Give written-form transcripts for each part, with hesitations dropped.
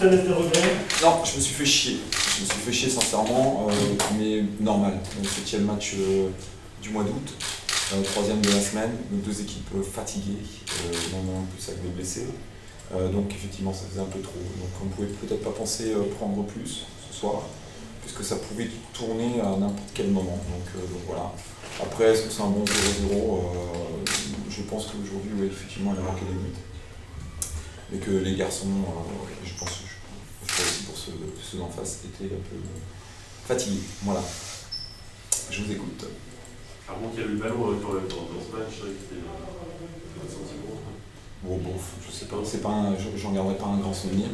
ça laisse des regrets? Non, je me suis fait chier. Je me suis fait chier sincèrement, mais normal. Le 7e match du mois d'août, 3e de la semaine, nos deux équipes fatiguées, même en plus avec des blessés. Donc effectivement ça faisait un peu trop. Donc on ne pouvait peut-être pas penser prendre plus ce soir, puisque ça pouvait tourner à n'importe quel moment. Donc voilà. Après, est-ce que c'est un bon 0-0? Je pense qu'aujourd'hui, oui, effectivement, il a manqué des buts. Mais que les garçons, je pense aussi pour ceux d'en face, étaient un peu fatigués. Voilà. Je vous écoute. Par contre, il y a eu le ballon dans ce match, c'était un sentiment. Bon, je sais pas, j'en garderai pas un grand souvenir,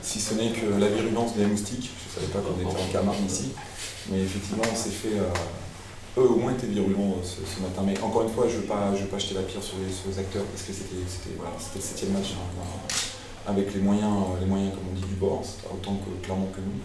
si ce n'est que la virulence des moustiques. Je savais pas qu'on était en Camargue ici, mais effectivement, on s'est fait. Eux au moins étaient virulents ce matin. Mais encore une fois, je ne veux pas jeter la pierre sur les acteurs, parce que c'était le 7e match avec les moyens, comme on dit, du bord, autant que clairement que nous.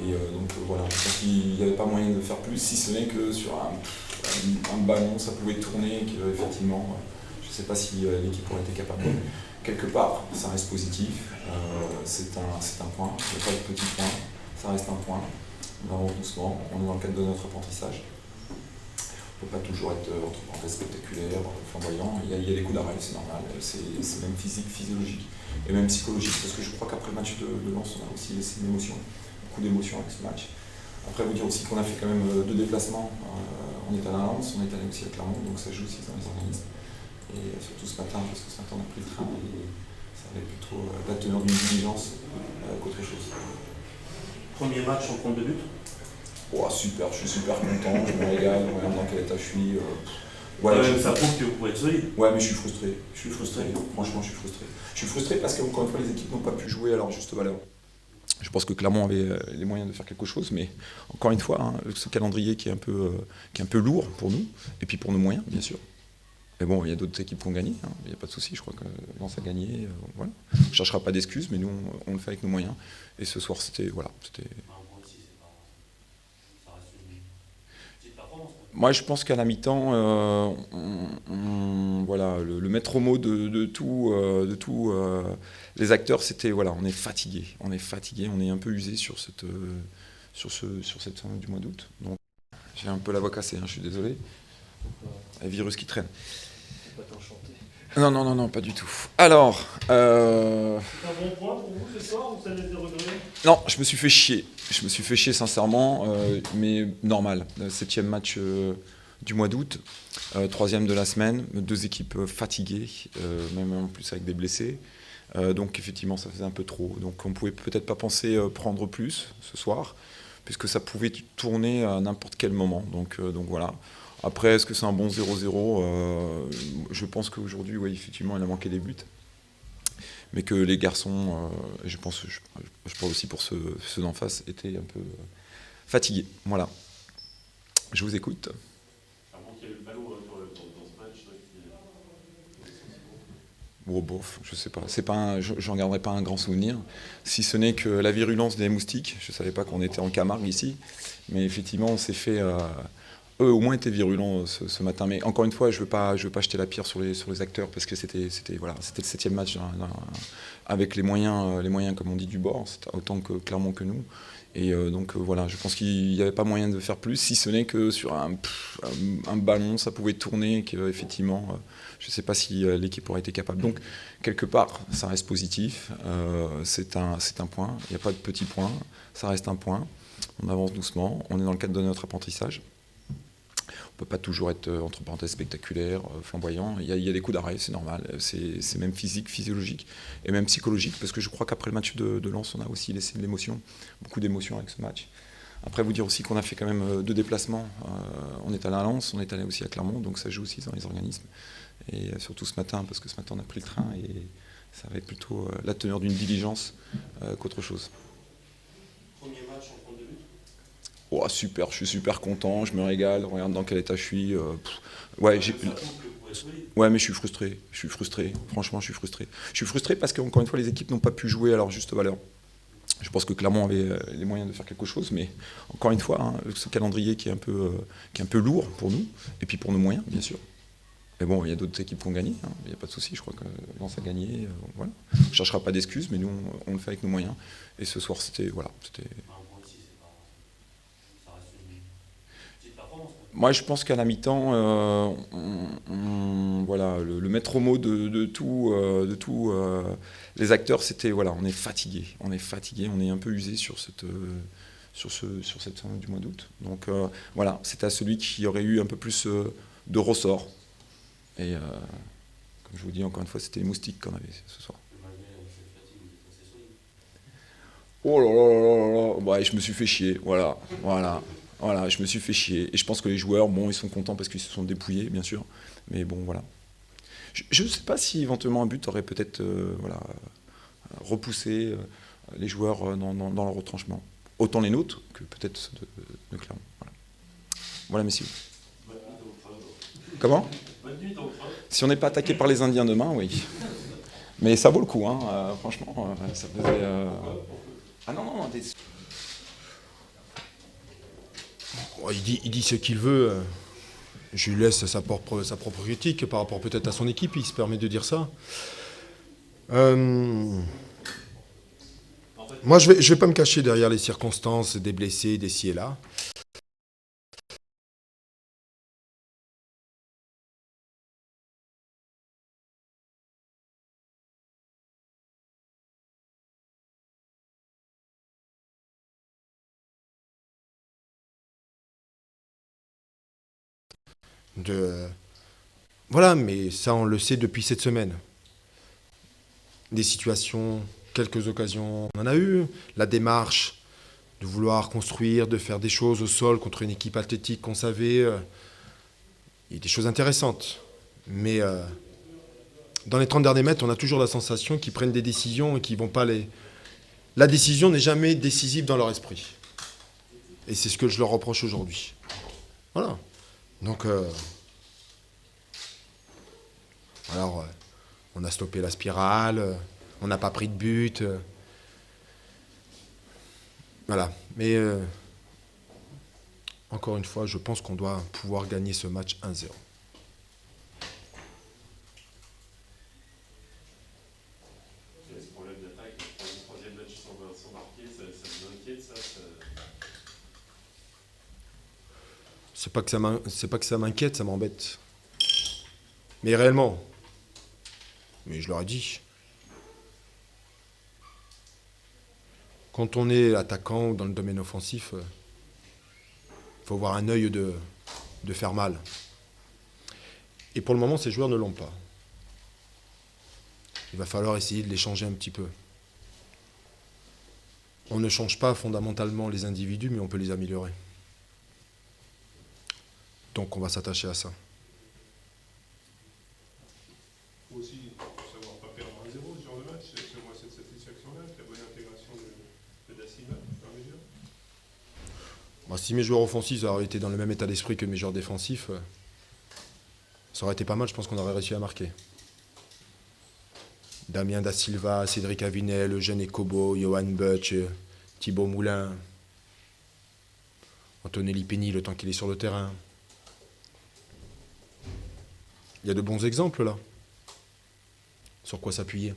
Et donc voilà, je pense qu'il n'y avait pas moyen de faire plus, si ce n'est que sur un ballon, ça pouvait tourner, qu'effectivement, je ne sais pas si l'équipe aurait été capable. Quelque part, ça reste positif, c'est un point, il n'y a pas de petit point, ça reste un point. On avance doucement, on est dans le cadre de notre apprentissage. On ne peut pas toujours être entre parenthèses spectaculaire, flamboyant. Il y a des coups d'arrêt, c'est normal. C'est même physique, physiologique et même psychologique. Parce que je crois qu'après le match de Lens, on a aussi laissé une émotion, beaucoup d'émotions avec ce match. Après, vous dire aussi qu'on a fait quand même 2 déplacements. On est allé à Lens, on est allé aussi à Clermont, donc ça joue aussi dans les organismes. Et surtout ce matin, parce que ce matin on a pris le train, et ça avait plutôt la teneur d'une diligence qu'autre chose. Premier match, on compte de but? Oh, super, je suis super content, je me régale, regarde dans quel état je suis. Ça prouve que vous pouvez être solide. Ouais, mais je suis frustré. Franchement, je suis frustré. Je suis frustré parce qu'encore une fois, les équipes n'ont pas pu jouer à leur juste valeur. Je pense que Clermont avait les moyens de faire quelque chose, mais encore une fois, hein, ce calendrier qui est un peu lourd pour nous, et puis pour nos moyens, bien sûr. Mais bon, il y a d'autres équipes qui ont gagné, hein, il n'y a pas de souci, je crois que Lens a gagné. Voilà. On ne cherchera pas d'excuses, mais nous, on le fait avec nos moyens. Et ce soir, c'était. Moi, je pense qu'à la mi-temps, voilà, le maître mot de tous les acteurs, c'était voilà, on est fatigué, on est un peu usé sur cette fin du mois d'août. Donc, j'ai un peu la voix cassée, hein, je suis désolé. Un virus qui traîne. Faut pas t'enchanter. Non, pas du tout. Alors. C'est un bon point pour vous ce soir ou ça laisse des regrets? Non, je me suis fait chier. Je me suis fait chier sincèrement, mais normal. Le 7e match du mois d'août, 3e de la semaine, 2 équipes fatiguées, même en plus avec des blessés. Donc effectivement, ça faisait un peu trop. Donc on ne pouvait peut-être pas penser prendre plus ce soir, puisque ça pouvait tourner à n'importe quel moment. Donc voilà. Après, est-ce que c'est un bon 0-0? Je pense qu'aujourd'hui, oui, effectivement, il a manqué des buts. Mais que les garçons, je pense aussi pour ceux d'en face, étaient un peu fatigués. Voilà. Je vous écoute. Par contre, il y a eu le ballon dans ce match, Je sais pas. J'en garderai pas un grand souvenir, si ce n'est que la virulence des moustiques. Je savais pas qu'on était en Camargue ici, mais effectivement, on s'est fait. Eux au moins étaient virulents ce matin. Mais encore une fois, je veux pas jeter la pierre sur les acteurs, parce que c'était le 7e match avec les moyens, comme on dit, du bord, autant que clairement que nous. Et donc voilà, je pense qu'il n'y avait pas moyen de faire plus, si ce n'est que sur un ballon, ça pouvait tourner, qu'effectivement, je ne sais pas si l'équipe aurait été capable. Donc quelque part, ça reste positif, c'est un point, il n'y a pas de petit point, ça reste un point. On avance doucement, on est dans le cadre de notre apprentissage. On ne peut pas toujours être entre parenthèses spectaculaire, flamboyant. Il y a des coups d'arrêt, c'est normal. C'est même physique, physiologique et même psychologique, parce que je crois qu'après le match de Lens, on a aussi laissé de l'émotion, beaucoup d'émotions avec ce match. Après, vous dire aussi qu'on a fait quand même 2 déplacements. On est allé à Lens, on est allé aussi à Clermont, donc ça joue aussi dans les organismes. Et surtout ce matin, parce que ce matin on a pris le train et ça avait plutôt la teneur d'une diligence qu'autre chose. Premier match, on compte de but? Oh, super, je suis super content, je me régale, regarde dans quel état je suis. Ouais, mais je suis frustré, franchement je suis frustré. Je suis frustré parce qu'encore une fois, les équipes n'ont pas pu jouer à leur juste valeur. Je pense que Clermont avait les moyens de faire quelque chose, mais encore une fois, hein, ce calendrier qui est un peu lourd pour nous, et puis pour nos moyens, bien sûr. Mais bon, il y a d'autres équipes qui ont gagné, hein, il n'y a pas de souci, je crois que Lens a gagné. Voilà. On ne cherchera pas d'excuses, mais nous, on le fait avec nos moyens. Et ce soir, c'était... Voilà, c'était... Moi, je pense qu'à la mi-temps, voilà, le maître mot de tout, les acteurs, c'était voilà, on est fatigué, on est un peu usé sur cette fin du mois d'août. Donc voilà, c'était à celui qui aurait eu un peu plus de ressort. Et comme je vous dis encore une fois, c'était les moustiques qu'on avait ce soir. Oh là là là là là, ouais, je me suis fait chier, voilà, je me suis fait chier. Et je pense que les joueurs, bon, ils sont contents parce qu'ils se sont dépouillés, bien sûr. Mais bon, voilà. Je ne sais pas si éventuellement un but aurait peut-être voilà, repoussé les joueurs dans leur retranchement. Autant les nôtres que peut-être ceux de Clermont. Voilà, messieurs. Comment ? Si on n'est pas attaqué par les Indiens demain, oui. Mais ça vaut le coup, hein, franchement. Ça faisait... Ah non, non, il dit ce qu'il veut. Je lui laisse sa propre critique par rapport peut-être à son équipe. Il se permet de dire ça. Moi, je vais pas me cacher derrière les circonstances des blessés, des ci et là. Voilà, mais ça, on le sait depuis cette semaine. Des situations, quelques occasions, on en a eu. La démarche de vouloir construire, de faire des choses au sol contre une équipe athlétique qu'on savait. Il y a des choses intéressantes. Mais dans les 30 derniers mètres, on a toujours la sensation qu'ils prennent des décisions et qu'ils vont pas les... La décision n'est jamais décisive dans leur esprit. Et c'est ce que je leur reproche aujourd'hui. Voilà. Donc, alors, on a stoppé la spirale, on n'a pas pris de but. Voilà. Mais, encore une fois, je pense qu'on doit pouvoir gagner ce match 1-0. Ce problème d'attaque, le troisième match sans marquer, ça vous inquiète, ça C'est pas que ça m'inquiète, ça m'embête. Mais réellement, mais je leur ai dit, quand on est attaquant ou dans le domaine offensif, il faut avoir un œil de faire mal. Et pour le moment, ces joueurs ne l'ont pas. Il va falloir essayer de les changer un petit peu. On ne change pas fondamentalement les individus, mais on peut les améliorer. Donc on va s'attacher à ça. Il faut aussi savoir pas perdre 1-0 ce genre de match, c'est moi cette satisfaction-là, la bonne intégration de Daciva, par mesure. Bon, si mes joueurs offensifs auraient été dans le même état d'esprit que mes joueurs défensifs, ça aurait été pas mal, je pense qu'on aurait réussi à marquer. Damien Da Silva, Cédric Avinel, Eugène Ekobo, Johan Butch, Thibaut Moulin, Antonelli Penny, le temps qu'il est sur le terrain. Il y a de bons exemples là. Sur quoi s'appuyer.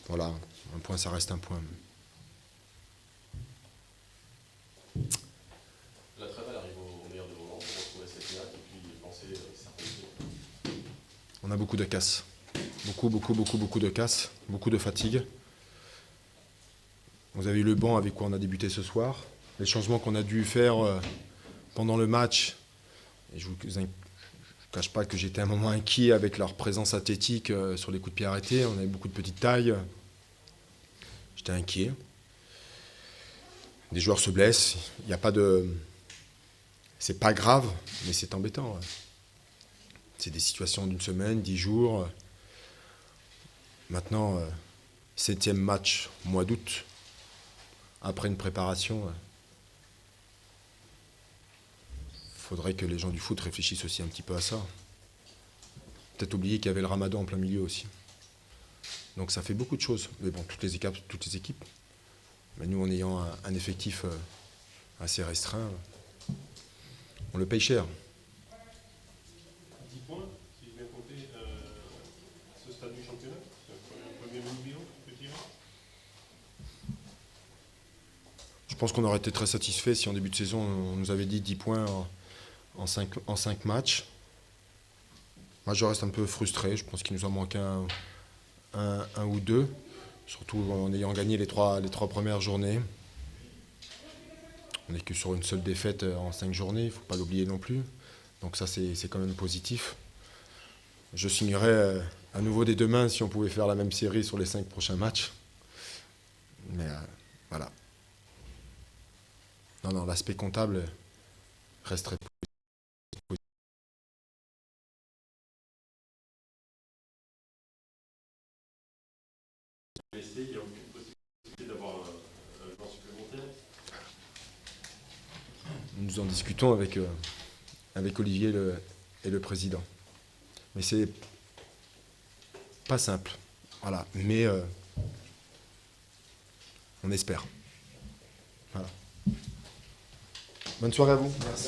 Voilà, un point, ça reste un point. La trêve arrive au meilleur de moments pour retrouver cette natte et puis penser certaines. On a beaucoup de casse. Beaucoup de casse. Beaucoup de fatigue. Vous avez eu le banc avec quoi on a débuté ce soir. Les changements qu'on a dû faire pendant le match. Et je ne vous cache pas que j'étais un moment inquiet avec leur présence athlétique sur les coups de pied arrêtés. On avait beaucoup de petites tailles. J'étais inquiet. Des joueurs se blessent. Il n'y a pas de... C'est pas grave, mais c'est embêtant. Ouais. C'est des situations d'une semaine, 10 jours. Maintenant, 7e match, mois d'août. Après une préparation... faudrait que les gens du foot réfléchissent aussi un petit peu à ça. Peut-être oublier qu'il y avait le Ramadan en plein milieu aussi. Donc ça fait beaucoup de choses. Mais bon, toutes les équipes. Mais nous, en ayant un effectif assez restreint, on le paye cher. 10 points, si j'ai bien compté, à ce stade du championnat. C'est un premier bilan, tu peux dire. Je pense qu'on aurait été très satisfait si en début de saison on nous avait dit 10 points en 5 matchs. Moi je reste un peu frustré, je pense qu'il nous en manque un ou deux, surtout en ayant gagné les trois premières journées. On n'est que sur une seule défaite en 5 journées, il ne faut pas l'oublier non plus. Donc ça c'est quand même positif. Je signerais à nouveau dès demain si on pouvait faire la même série sur les 5 prochains matchs. Mais voilà. Non, l'aspect comptable resterait positif. blessé, il n'y a aucune possibilité d'avoir un joueur supplémentaire. Nous en discutons avec Olivier et le président. Mais c'est pas simple. Voilà. Mais on espère. Voilà. Bonne soirée à vous. Merci.